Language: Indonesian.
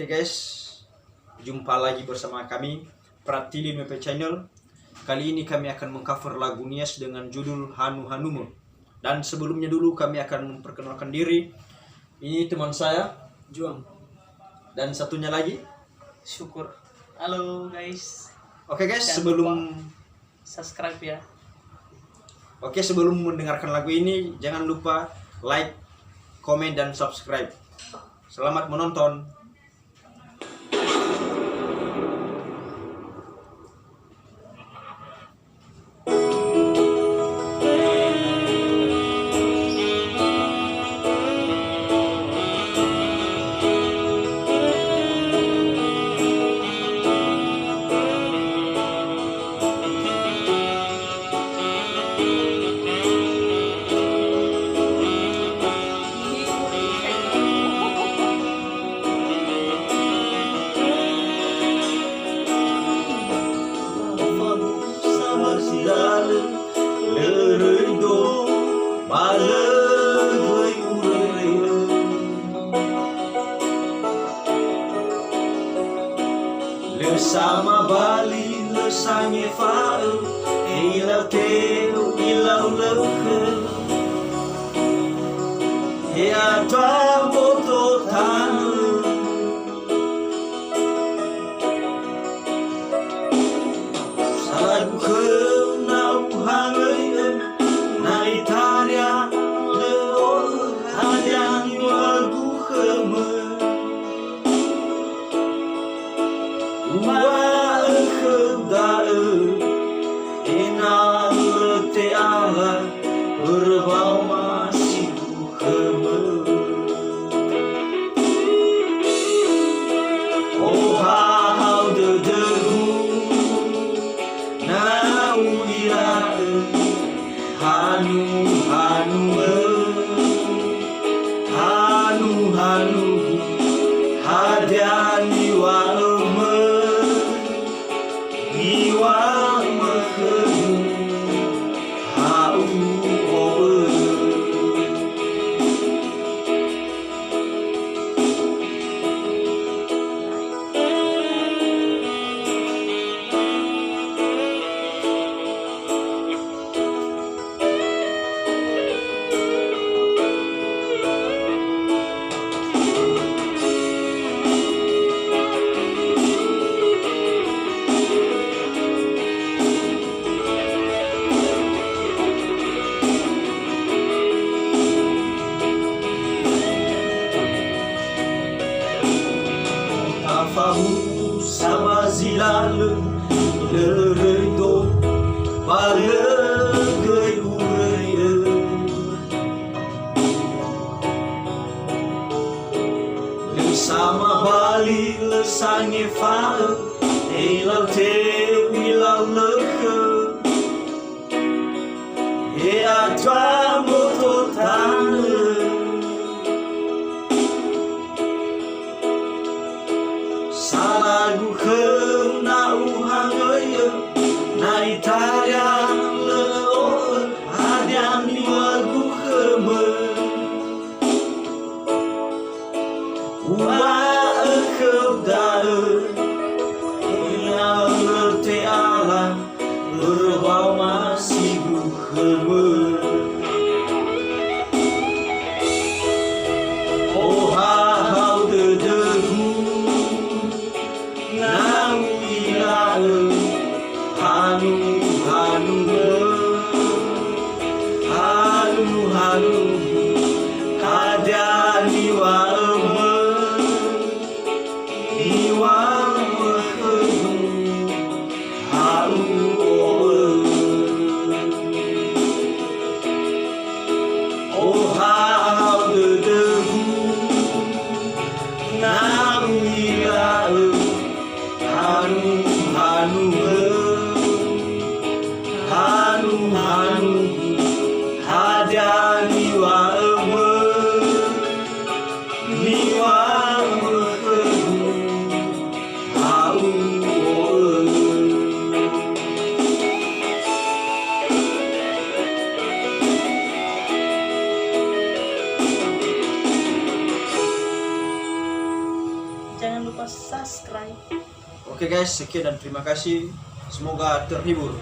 guys, jumpa lagi bersama kami Pratili MP Channel. Kali ini kami akan mengcover lagu Nias dengan judul Hanu Hanumu. Dan sebelumnya dulu kami akan memperkenalkan diri. Ini teman saya Juang. Dan satunya lagi Syukur. Halo guys. Oke guys, Jangan sebelum subscribe ya. sebelum mendengarkan lagu ini, jangan lupa like, komen, dan subscribe. Selamat menonton. Sama Bali lesanye fa'u ilau teu ilau leuke he atwa boto tanu salagu keu nau hangai na itaria leo hadiang lagu kemu berbau masih kemu oh how the now ira hanu hadiani wa fahu sama zilalu leredo balegai uraya sama Bali lesange fa'u ilau teu ilau leuke he atwa moto tanu salagu keu nau hangai na itaria leo hadian lagu kemu wa keu dau ina te ala berbau masih kemu oh how the hanu hadiani wa iwa oh how the now ira hanu hadiani wa Oke guys, sekian dan terima kasih. Semoga terhibur.